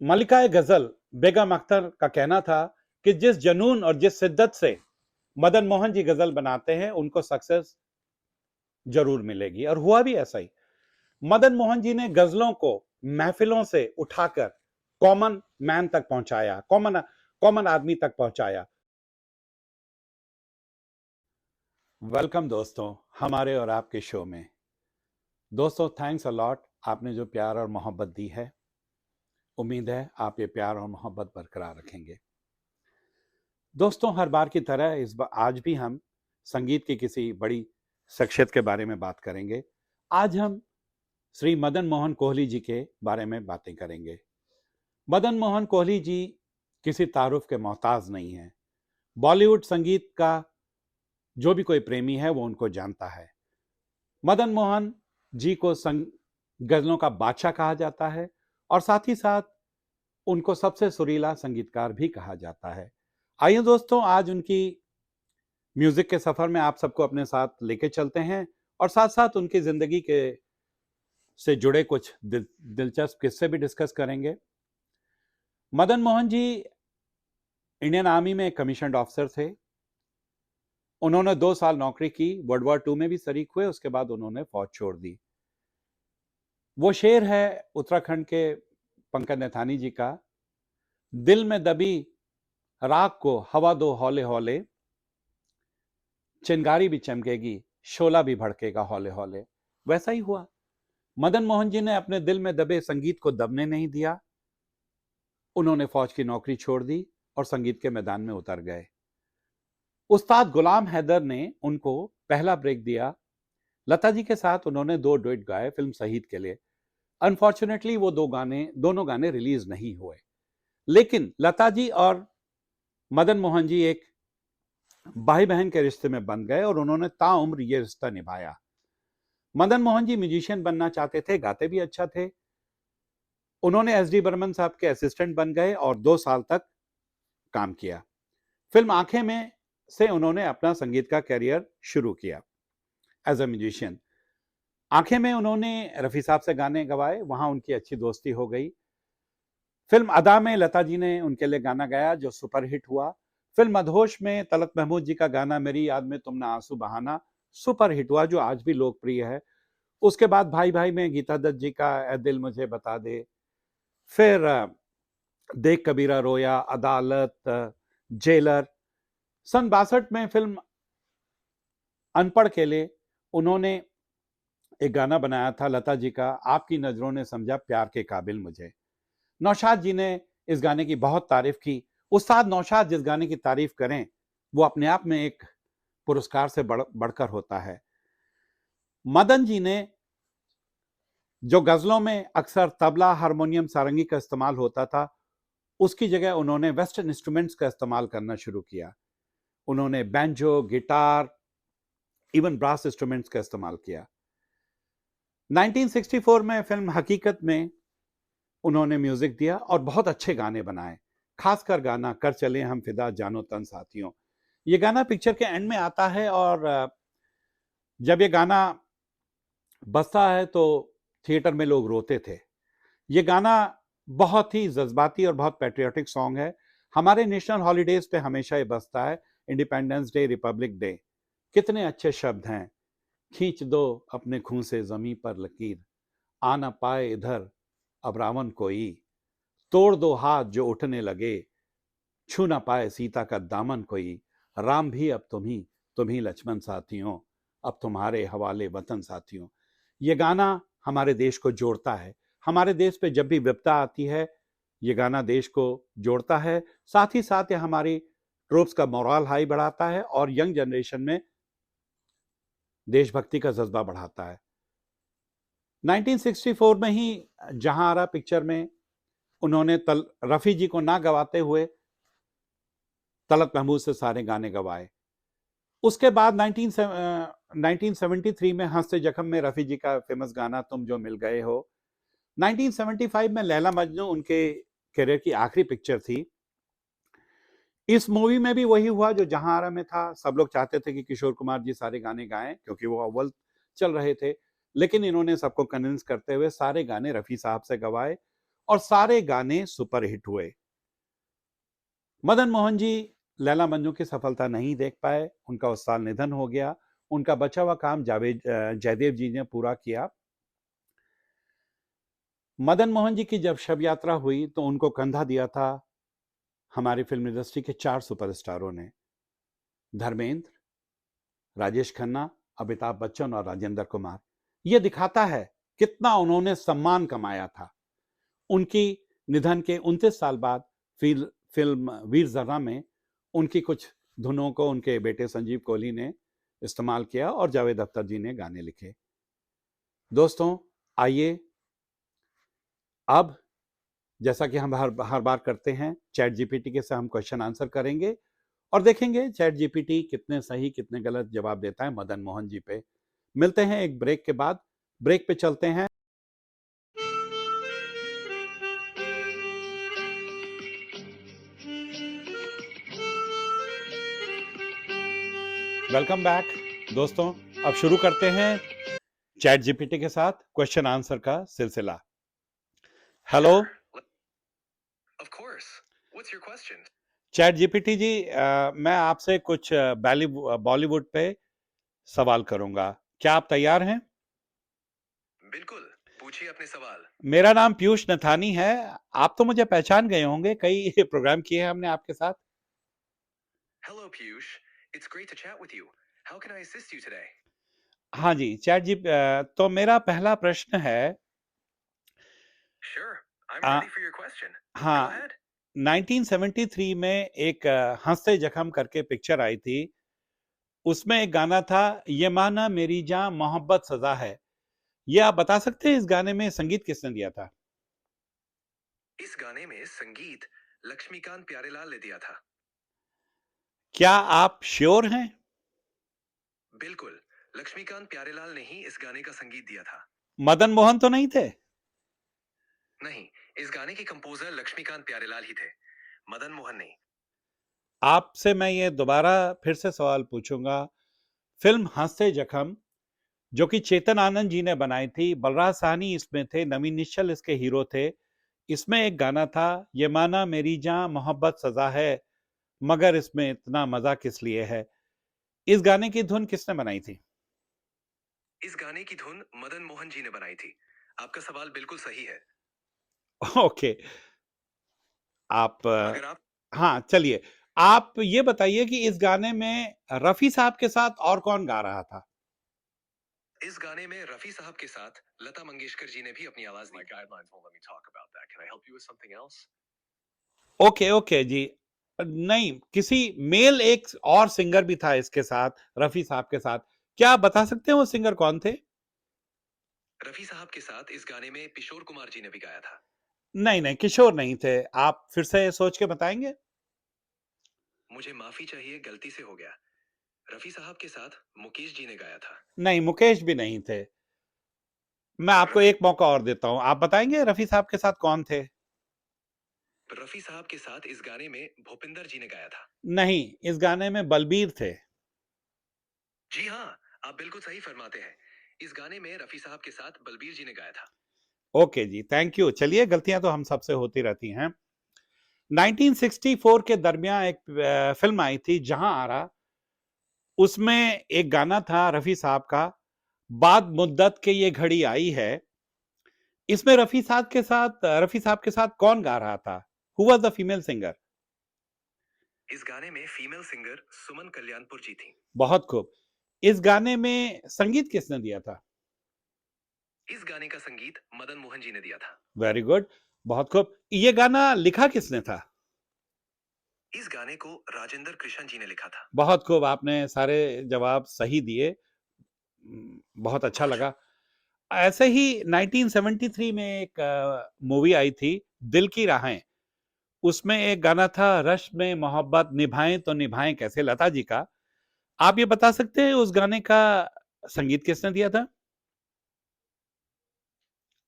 मलिका गजल बेगम अख्तर का कहना था कि जिस जुनून और जिस शिद्दत से मदन मोहन जी गजल बनाते हैं उनको सक्सेस जरूर मिलेगी, और हुआ भी ऐसा ही। मदन मोहन जी ने गजलों को महफिलों से उठाकर कॉमन मैन तक पहुंचाया, कॉमन कॉमन आदमी तक पहुंचाया। वेलकम दोस्तों, हमारे और आपके शो में। दोस्तों, थैंक्स अ लॉट, आपने जो प्यार और मोहब्बत दी है, उम्मीद है आप ये प्यार और मोहब्बत बरकरार रखेंगे। दोस्तों, हर बार की तरह इस बार आज भी हम संगीत की किसी बड़ी शख्सियत के बारे में बात करेंगे। आज हम श्री मदन मोहन कोहली जी के बारे में बातें करेंगे। मदन मोहन कोहली जी किसी तारुफ के मोहताज नहीं हैं। बॉलीवुड संगीत का जो भी कोई प्रेमी है वो उनको जानता है। मदन मोहन जी को गजलों का बादशाह कहा जाता है, और साथ ही साथ उनको सबसे सुरीला संगीतकार भी कहा जाता है। आइए दोस्तों, आज उनकी म्यूजिक के सफर में आप सबको अपने साथ लेके चलते हैं, और साथ साथ उनकी जिंदगी के से जुड़े कुछ दिलचस्प किस्से भी डिस्कस करेंगे। मदन मोहन जी इंडियन आर्मी में कमीशन्ड ऑफिसर थे। उन्होंने 2 साल नौकरी की, वर्ल्ड वॉर 2 में भी शरीक हुए, उसके बाद उन्होंने फौज छोड़ दी। वो शेर है उत्तराखंड के पंकज नेथानी जी का, दिल में दबी राख को हवा दो हौले हौले, चिंगारी भी चमकेगी, शोला भी भड़केगा हौले हौले। वैसा ही हुआ। मदन मोहन जी ने अपने दिल में दबे संगीत को दबने नहीं दिया। उन्होंने फौज की नौकरी छोड़ दी और संगीत के मैदान में उतर गए। उस्ताद गुलाम हैदर ने उनको पहला ब्रेक दिया। लता जी के साथ उन्होंने 2 डुएट गाए फिल्म शहीद के लिए। अनफॉर्चुनेटली वो दोनों गाने रिलीज नहीं हुए, लेकिन लता जी और मदन मोहन जी एक भाई बहन के रिश्ते में बंध गए और उन्होंने ताउम्र ये रिश्ता निभाया। मदन मोहन जी म्यूजिशियन बनना चाहते थे, गाते भी अच्छा थे। उन्होंने एस.डी. बर्मन साहब के असिस्टेंट बन गए और 2 साल तक काम किया। फिल्म आंखें में से उन्होंने अपना संगीत का करियर शुरू किया एज अ म्यूजिशियन। आंखें में उन्होंने रफी साहब से गाने गवाए, वहां उनकी अच्छी दोस्ती हो गई। फिल्म अदा में लता जी ने उनके लिए गाना गाया जो सुपरहिट हुआ। फिल्म मदहोश में तलत महमूद जी का गाना मेरी याद में तुम ना आंसू बहाना सुपरहिट हुआ, जो आज भी लोकप्रिय है। उसके बाद भाई भाई में गीता दत्त जी का ए दिल मुझे बता दे, फिर देख कबीरा रोया, अदालत, जेलर। सन 62 में फिल्म अनपढ़ के लिए उन्होंने एक गाना बनाया था लता जी का, आपकी नजरों ने समझा प्यार के काबिल मुझे। नौशाद जी ने इस गाने की बहुत तारीफ की। उस्ताद नौशाद जिस गाने की तारीफ करें वो अपने आप में एक पुरस्कार से बढ़कर होता है। मदन जी ने जो गजलों में अक्सर तबला, हारमोनियम, सारंगी का इस्तेमाल होता था, उसकी जगह उन्होंने वेस्टर्न इंस्ट्रूमेंट्स का इस्तेमाल करना शुरू किया। उन्होंने banjo, guitar, even brass instruments का इस्तेमाल किया। 1964 में फिल्म हकीकत में उन्होंने म्यूजिक दिया और बहुत अच्छे गाने बनाए, खासकर गाना कर चले हम फिदा जानो तन साथियों। ये गाना पिक्चर के एंड में आता है, और जब ये गाना बजता है तो थिएटर में लोग रोते थे। ये गाना बहुत ही जज्बाती और बहुत पैट्रियोटिक सॉन्ग है। हमारे नेशनल हॉलीडेज पे हमेशा ये बजता है, इंडिपेंडेंस डे, रिपब्लिक डे। कितने अच्छे शब्द हैं, खींच दो अपने खून से जमीन पर लकीर, आ ना पाए इधर अब रावण कोई, तोड़ दो हाथ जो उठने लगे, छू ना पाए सीता का दामन कोई, राम भी अब तुम ही लक्ष्मण साथियों, अब तुम्हारे हवाले वतन साथियों। ये गाना हमारे देश को जोड़ता है। हमारे देश पे जब भी विपदा आती है, ये गाना देश को जोड़ता है। साथ ही साथ ये हमारी ट्रूप्स का मोरल हाई बढ़ाता है और यंग जनरेशन में देशभक्ति का जज्बा बढ़ाता है। 1964 में ही जहां आरा पिक्चर में उन्होंने रफी जी को ना गवाते हुए तलत महमूद से सारे गाने गवाए। उसके बाद 1973 में हंसते जख्म में रफी जी का फेमस गाना तुम जो मिल गए हो। 1975 में लैला मजनू उनके करियर की आखिरी पिक्चर थी। इस मूवी में भी वही हुआ जो जहां आरा में था। सब लोग चाहते थे कि किशोर कुमार जी सारे गाने गाएं क्योंकि वो अव्वल चल रहे थे, लेकिन इन्होंने सबको कन्विंस करते हुए सारे गाने रफी साहब से गवाए और सारे गाने सुपरहिट हुए। मदन मोहन जी लैला मंजू की सफलता नहीं देख पाए, उनका उस साल निधन हो गया। उनका बचा हुआ काम जावेद जयदेव जी ने पूरा किया। मदन मोहन जी की जब शव यात्रा हुई तो उनको कंधा दिया था हमारी फिल्म इंडस्ट्री के 4 सुपरस्टारों ने, धर्मेंद्र, राजेश खन्ना, अमिताभ बच्चन और राजेंद्र कुमार। यह दिखाता है कितना उन्होंने सम्मान कमाया था। उनकी निधन के 29 साल बाद फिल्म वीर ज़र्रा में उनकी कुछ धुनों को उनके बेटे संजीव कोहली ने इस्तेमाल किया और जावेद अख्तर जी ने गाने लिखे। दोस्तों, आइए अब, जैसा कि हम हर बार करते हैं, चैट जीपीटी के से हम क्वेश्चन आंसर करेंगे और देखेंगे चैट जीपीटी कितने सही कितने गलत जवाब देता है मदन मोहन जी पे। मिलते हैं एक ब्रेक के बाद। ब्रेक पे चलते हैं। वेलकम बैक दोस्तों। अब शुरू करते हैं चैट जीपीटी के साथ क्वेश्चन आंसर का सिलसिला। Hello. Of course. What's your question? Chat GPT ji, मैं आपसे कुछ बॉलीवुड पे सवाल करूंगा, क्या आप तैयार हैं? बिल्कुल, पूछिए अपने सवाल। मेरा नाम पीयूष नथानी है। आप तो मुझे पहचान गए होंगे, कई प्रोग्राम किए हैं हमने आपके साथ। Hello Piyush, it's great to chat with you. How can I assist you today? हाँ जी, तो मेरा पहला प्रश्न है। Sure, I'm uh, ready for your question. Go हाँ, ahead. 1973 में एक हंसते जख्म करके पिक्चर आई थी। उसमें एक गाना था, ये माना मेरी जान मोहब्बत सजा है। ये आप बता सकते हैं इस गाने में संगीत किसने दिया था? इस गाने में संगीत लक्ष्मीकांत प्यारेलाल ने दिया था। क्या आप श्योर हैं? बिल्कुल, लक्ष्मीकांत प्यारेलाल ने ही इस गाने का संगीत दिया था। मदन मोहन तो नहीं थे? नहीं, इस गाने के कंपोजर लक्ष्मीकांत प्यारेलाल ही थे, मदन मोहन नहीं। आपसे मैं ये दोबारा फिर से सवाल पूछूंगा। फिल्म हंसते जख्म, जो कि चेतन आनंद जी ने बनाई थी, बलराज साहनी इसमें थे, नवीन निश्चल इसके हीरो थे। इसमें एक गाना था, ये माना मेरी जान मोहब्बत सजा है, मगर इसमें इतना मजा किस लिए है। इस गाने की धुन किसने बनाई थी? इस गाने की धुन मदन मोहन जी ने बनाई थी। आपका सवाल बिल्कुल सही है। ओके। आप अगर आप हाँ, चलिए, आप ये बताइए कि इस गाने में रफी साहब के साथ और कौन गा रहा था? इस गाने में रफी साहब के साथ लता मंगेशकर जी ने भी अपनी आवाज दी। ओके ओके जी। नहीं, किसी मेल एक और सिंगर भी था इसके साथ, रफी साहब के साथ। क्या आप बता सकते हैं वो सिंगर कौन थे? रफी साहब के साथ इस गाने में किशोर कुमार जी ने भी गाया था। नहीं नहीं, किशोर नहीं थे। आप फिर से सोच के बताएंगे? मुझे माफी चाहिए, गलती से हो गया। रफी साहब के साथ मुकेश जी ने गाया था। नहीं, मुकेश भी नहीं थे। मैं आपको रफी एक मौका और देता हूं, आप बताएंगे रफी साहब के साथ कौन थे? रफी साहब के साथ इस गाने में भूपिंदर जी ने गाया था। नहीं, इस गाने में बलबीर थे। जी हाँ, आप बिल्कुल सही फरमाते हैं। इस गाने में रफी साहब के साथ बलबीर जी ने गाया था। ओके जी, थैंक यू। चलिए, गलतियां तो हम सबसे होती रहती हैं। 1964 के दरमियान एक फिल्म आई थी, जहां आरा। उसमें एक गाना था रफी साहब का, बाद मुद्दत के ये घड़ी आई है। इसमें रफी साहब के साथ कौन गा रहा था? Who was the female singer? इस गाने में फीमेल सिंगर सुमन कल्याणपुर जी थी। बहुत खूब। इस गाने में संगीत किसने दिया था? इस गाने का संगीत मदन मोहन जी ने दिया था। वेरी गुड, बहुत खूब। ये गाना लिखा किसने था? इस गाने को राजेंद्र कृष्ण जी ने लिखा था। बहुत खूब, आपने सारे जवाब सही दिए। बहुत अच्छा बहुत लगा। ऐसे ही 1973 में एक मूवी आई थी, दिल की राहें। उसमें एक गाना था, रश्क में मोहब्बत निभाएं तो निभाएं कैसे, लता जी का। आप ये बता सकते हैं उस गाने का संगीत किसने दिया था?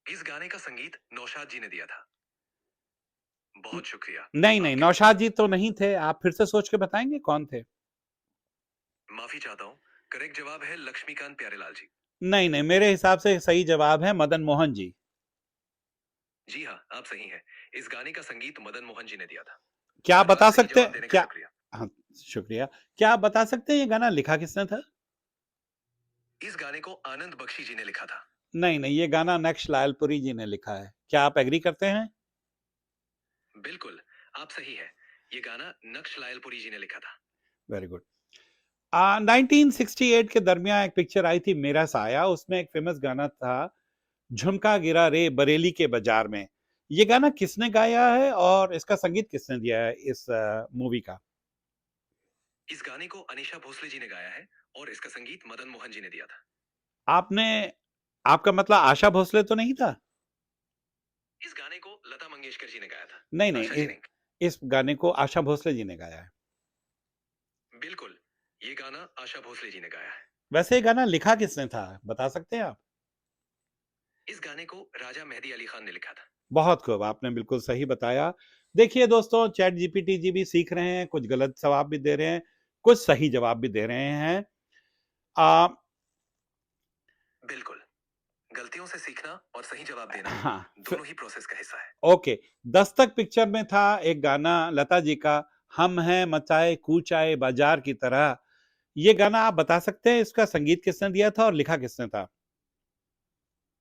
इस गाने का संगीत नौशाद जी ने दिया था। बहुत शुक्रिया। नहीं नहीं, आपके नौशाद जी तो नहीं थे। आप फिर से सोच के बताएंगे कौन थे? माफी चाहता हूँ, करेक्ट जवाब है लक्ष्मीकांत प्यारेलाल जी। नहीं नहीं, मेरे हिसाब से सही जवाब है मदन मोहन जी। जी हाँ, आप सही हैं। इस गाने का संगीत मदन मोहन जी ने दिया था। क्या आप धन्यवाद बता सही सकते जवाब हैं देने का क्या? शुक्रिया। हाँ, शुक्रिया। क्या आप बता सकते हैं ये गाना लिखा किसने था? इस गाने को आनंद बख्शी जी ने लिखा था। नहीं, नहीं, ये गाना नक्श लालपुरी जी ने लिखा है। क्या आप एग्री करते हैं? बिल्कुल, आप सही हैं। ये गाना नक्श लायलपुरी जी ने लिखा था। Very good. 1968 के दरमियान एक पिक्चर आई थी मेरा साया, उसमें एक फेमस गाना था झुमका गिरा रे बरेली के बाजार में। ये गाना किसने गाया है और इसका संगीत किसने दिया है इस मूवी का? इस गाने को अनीशा भोसले जी ने गाया है और इसका संगीत मदन मोहन जी ने दिया था। आपने आपका मतलब आशा भोसले तो नहीं था? इस गाने को लता मंगेशकर जी ने गाया था। नहीं, नहीं, आशा जी ने। इस गाने को आशा भोसले जी ने गाया है। बिल्कुल, ये गाना आशा भोसले जी ने गाया है। वैसे ये गाना लिखा किसने था, बता सकते हैं आप? इस गाने को राजा मेहदी अली खान ने लिखा था। बहुत खूब, आपने बिल्कुल सही बताया। देखिए दोस्तों, चैट जीपीटी जी भी सीख रहे हैं, कुछ गलत जवाब भी दे रहे हैं, कुछ सही जवाब भी दे रहे हैं। आ, बिल्कुल, गलतियों से सीखना और सही जवाब देना हाँ, दोनों ही प्रोसेस का हिस्सा है। ओके। दस्तक पिक्चर में था एक गाना लता जी का, हम हैं मचाए कूचाए बाजार की तरह। ये गाना आप बता सकते हैं इसका संगीत किसने दिया था और लिखा किसने था?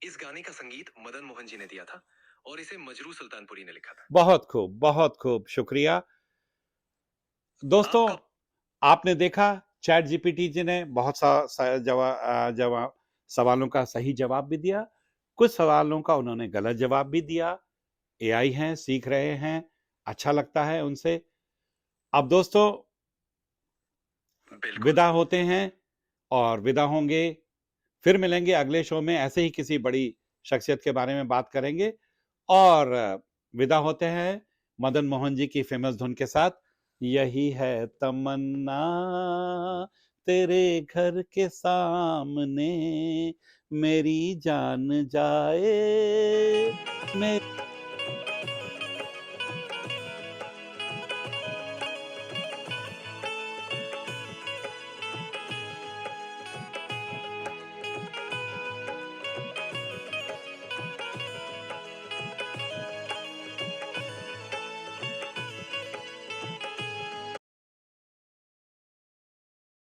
इस गाने का संगीत मदन मोहन जी ने दिया था और इसे मजरू सुल्तानपुरी ने लिखा था। बहुत खूब, शुक्रिया। दोस्तों, आपका आपने देखा चैट जीपीटी जी ने बहुत सा जवाब सवालों का सही जवाब भी दिया, कुछ सवालों का उन्होंने गलत जवाब भी दिया। एआई हैं, सीख रहे हैं, अच्छा लगता है उनसे। अब दोस्तों, बिल्कुल। विदा होते हैं और विदा होंगे, फिर मिलेंगे अगले शो में, ऐसे ही किसी बड़ी शख्सियत के बारे में बात करेंगे। और विदा होते हैं मदन मोहन जी की फेमस धुन के साथ, यही है तमन्ना तेरे घर के सामने मेरी जान जाए, मेरी